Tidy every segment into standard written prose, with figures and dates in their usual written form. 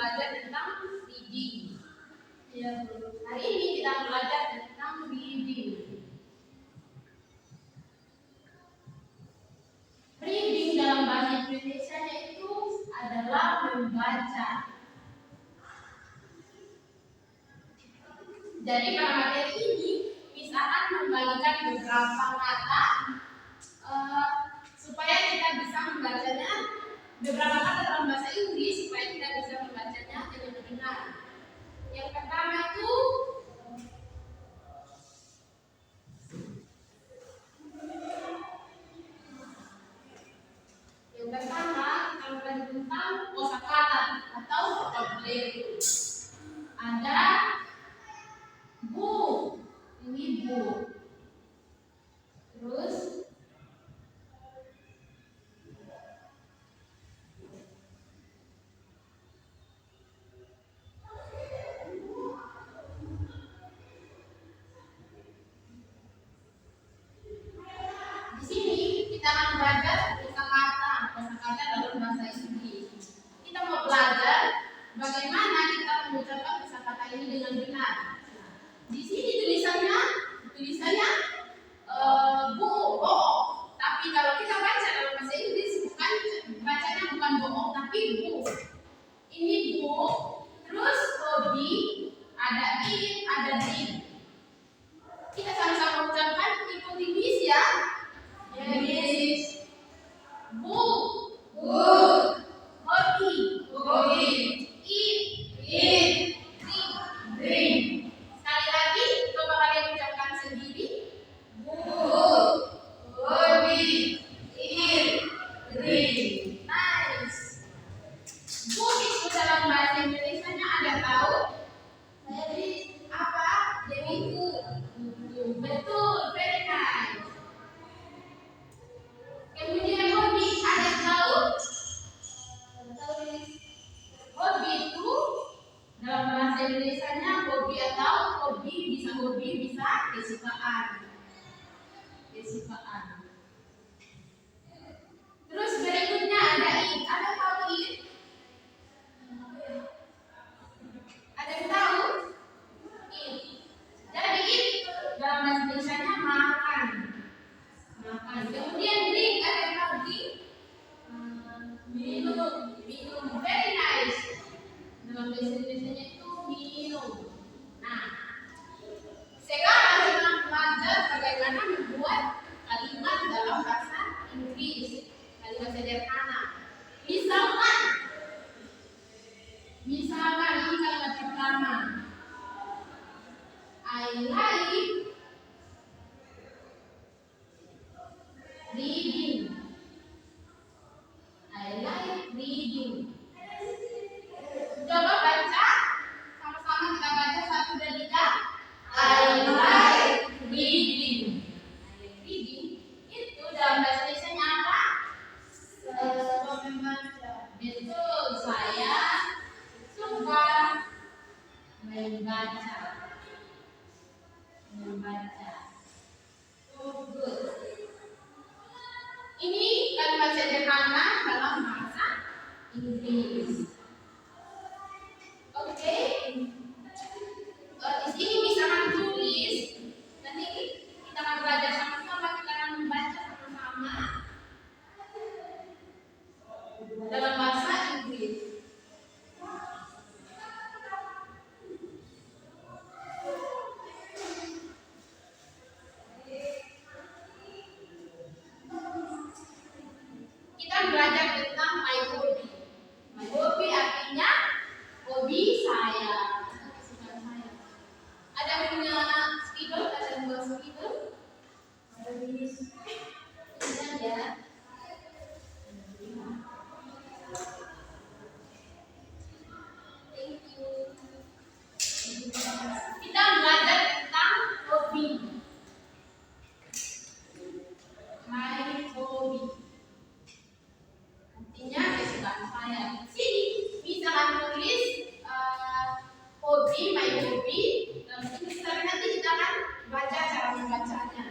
belajar tentang reading. Ya, hari ini kita belajar tentang reading. Reading dalam bahasa Indonesia itu adalah membaca. Jadi pada materi ini bisa akan membagikan beberapa kata supaya kita bisa membacanya, beberapa kata dalam bahasa Inggris supaya kita bisa membacanya dengan benar. Yang pertama itu kita belajar tentang kosakata atau vocabulary. Ada book, ini book. Terus di sini kita akan belajar kosakata dalam bahasa Inggris. Kita mau belajar bagaimana kita mengucapkan kosakata ini dengan benar. Di sini tulisannya bohong. Tapi kalau kita baca dalam bahasa Inggris bacanya bukan bohong tapi bu. Ini bu, terus hobi, ada in, ada din. Kita sama-sama ucapkan ikuti bis ya. Yes. Book. Hobi. Eat. Drink. Sekali lagi, coba kalian ucapkan sendiri. Book. Hobi. Eat. Drink. Nice. Book itu dalam bahasa Indonesia-nya ada tahu? Jadi apa? Jadi itu. Betul, very nice. Kemudian hobi, ada tahu? Hobi itu dalam bahasa Indonesia-nya hobi atau bisa kesukaan. Terus berikutnya ada in. Ada tahu in? Ada yang tahu? In. Jadi in dalam bahasa Indonesia-nya makan. Kemudian drink, ada yang tahu drink? Minum. Very nice. Dalam bahasa Indonesia itu minum. Nah, sekarang kita belajar bagaimana membuat kalimat dalam bahasa Inggris. Kalimat sederhana. Misalkan ini kalimat pertama. I like reading. Coba baca, sama-sama kita baca 1, 2, 3. I like reading. Itu dalam bahasa Indonesia apa? Betul, saya suka membaca. Good. Ini kalimat sederhana dalam bahasa Inggris. Oke. Di sini bisa tulis. Nanti kita akan belajar sama-sama, kita akan membaca sama-sama dalam bahasa Inggris. Kita belajar tentang my hobby. My hobby artinya hobi saya. Ada yang punya spidol? Ada yang buat spidol? Ada di sini ya. Thank you. Kita belajar tentang hobi. My hobby. Artinya kesukaan saya. Sini bisa tulis hobi, my hobby. Tapi nanti kita akan baca cara membacanya.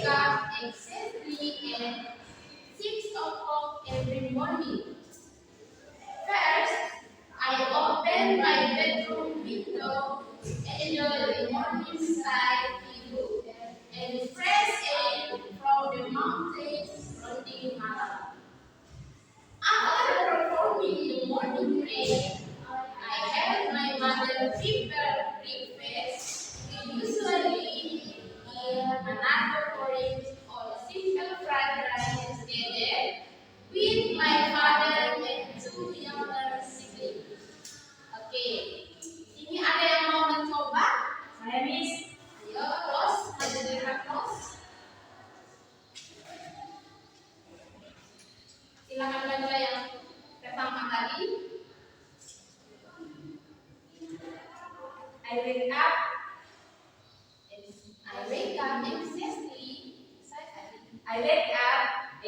wake up exactly at 6 o'clock every morning. First, I open my bedroom window and enjoy the morning sky view and fresh air from the mountains surrounding Malang. After performing the morning prayer, I have my mother prepare breakfast. We usually eat another porridge or simple fried rice together with my father and two younger siblings. Oke, ini ada yang mau mencoba? Saya, Miss. Ayo, Ros, ada dari Ros. Silakan baca yang pertama tadi. I wake up exactly. I wake up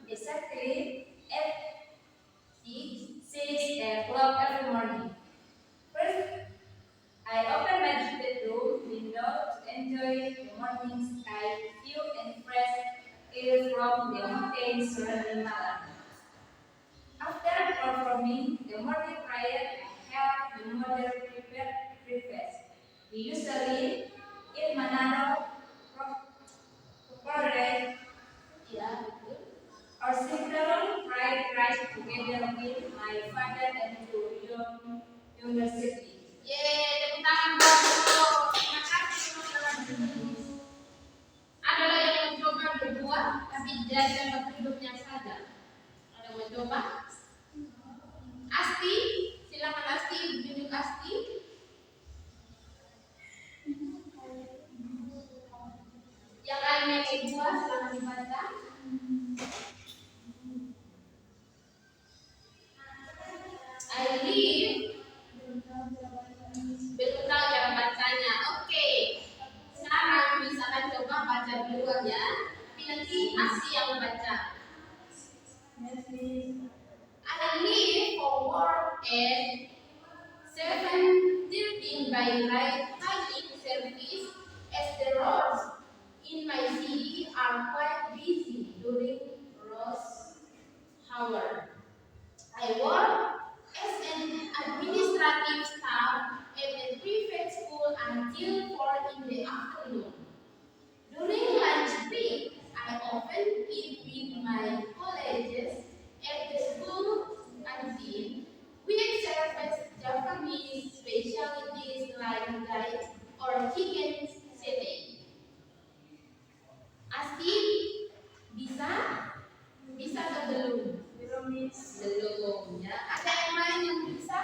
exactly at 6 o'clock every morning. First, I open my bedroom window to enjoy the morning sky view and fresh air from the mountains surrounding Malang. After performing the morning prayer, I have the mother prepare breakfast. We usually eat manado, porridge, or simple fried rice together with my father and two younger siblings. Yeay, tepuk tangan buat Bro. Terima kasih teman-teman. Adalah yang mencoba berdua, tapi dari tempat duduknya saja. Ada yang mencoba? Asti, silakan Asti, duduk Asti. Yang lainnya kedua, silakan dibaca. I live. Belum tahu cara bacanya. Oke. Sekarang misalkan coba baca duluan ya. Tapi nanti Asti yang baca. I leave for work at 7:13 by riding service as the roads in my city are quite busy during rush hour. I work as an administrative staff at a private school until 4 in the afternoon. During lunch break, I often eat with my colleagues at the school canteen. We serve Japanese specialties like rice or chicken satay. Asti, bisa? Bisa atau belum? Belum ya. Ada yang lain yang bisa?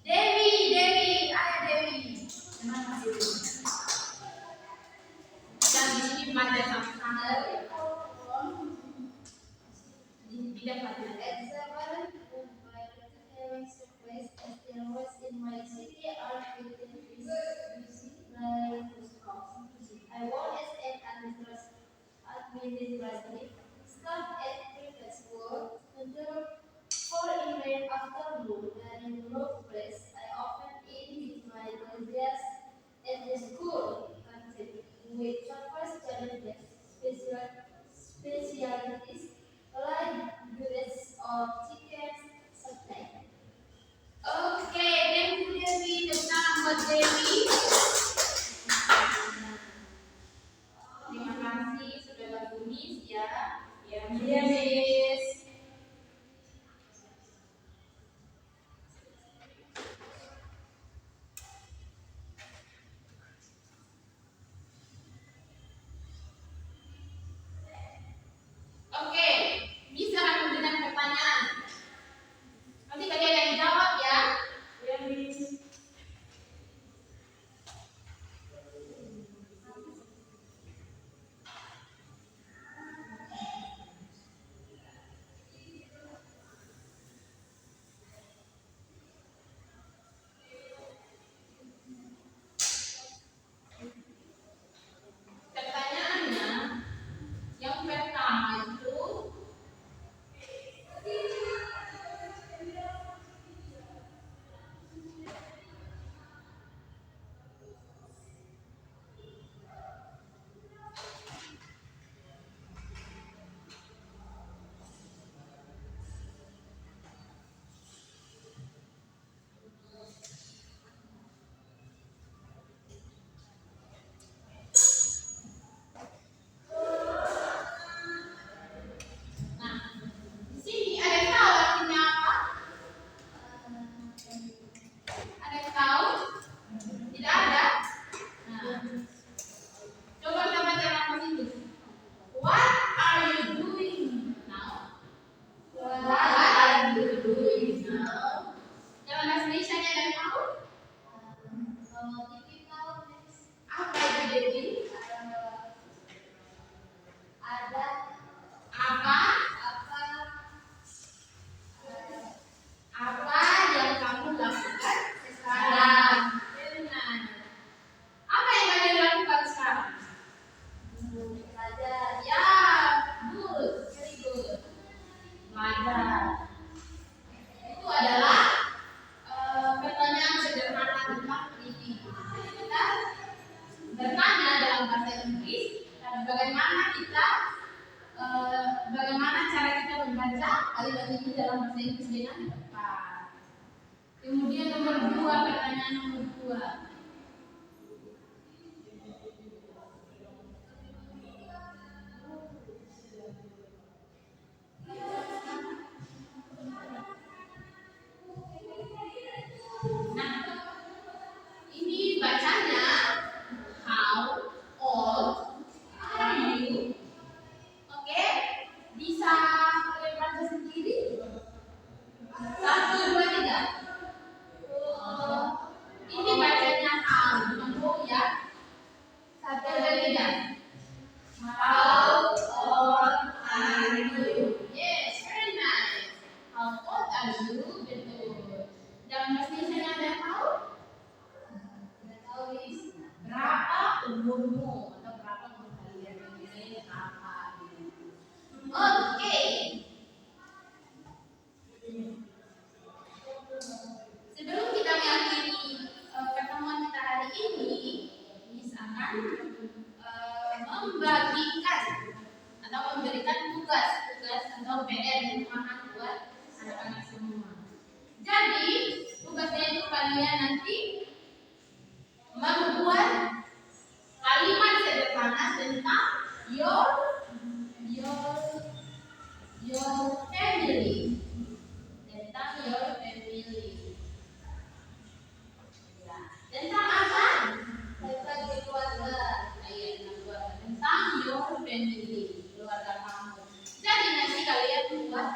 Dewi, ayo Dewi. Terima kasih. Dan di sini pada sama-sama. Di bidang matematika. I work as an administrative staff at private school until 4 in the afternoon, and in the workplace I often eat with my colleagues at the school canteen, which offers challenges specialties like goodness of chicken satay. Oke, thank you Dewi. Tepuk tangan buat Dewi. Terima kasih sudah bertulis ya. kita bagaimana cara kita membaca kalimat ini dalam bahasa Inggris dengan tepat. Kemudian nomor 2, pertanyaan nomor 2. Nah, ini bacanya how old are you? Oke, bisa kalian baca sendiri? 1, 2, 3. Ini bacanya how, bukan how ya. 1, 2, 3. How old are you? Yes, very nice. How old are you? Betul. Dalam bahasa Indonesia ada yang tahu? Tulis berapa umurmu atau berapa umur kalian, ini apa? Oke. Sebelum kita mengakhiri pertemuan kita hari ini, misalkan membagikan atau memberikan tugas atau PR rumahan buat anak-anak semua. Jadi tugasnya itu kalian nanti membuat kalimat sederhana tentang your family, tentang your family. Ya. Tentang apa? Tentang keluarga. Tentang your family, keluarga kamu. Jadi nanti kalian buat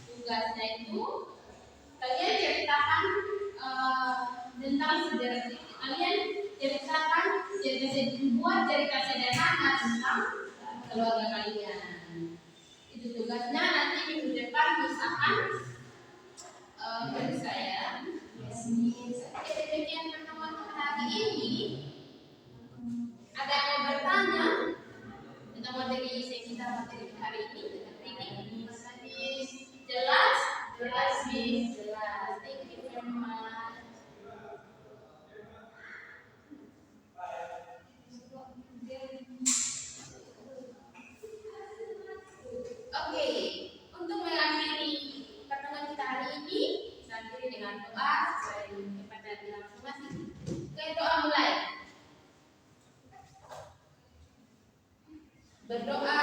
tugasnya itu kalian ceritakan tentang sejarah. Kalian ceritakan buat cerita sederhana tentang keluarga kalian. Itu tugasnya nanti minggu depan misalkan bagi saya. Demikian pertemuan hari ini. Ada yang mau bertanya tentang materi kita hari ini? Jelas? Jelas, Miss. Jelas. Thank you very much. Oke, untuk mengakhiri pertemuan kita hari ini, saya akhiri dengan doa sesuai kepada masing-masing. Oke, doa mulai. Berdoa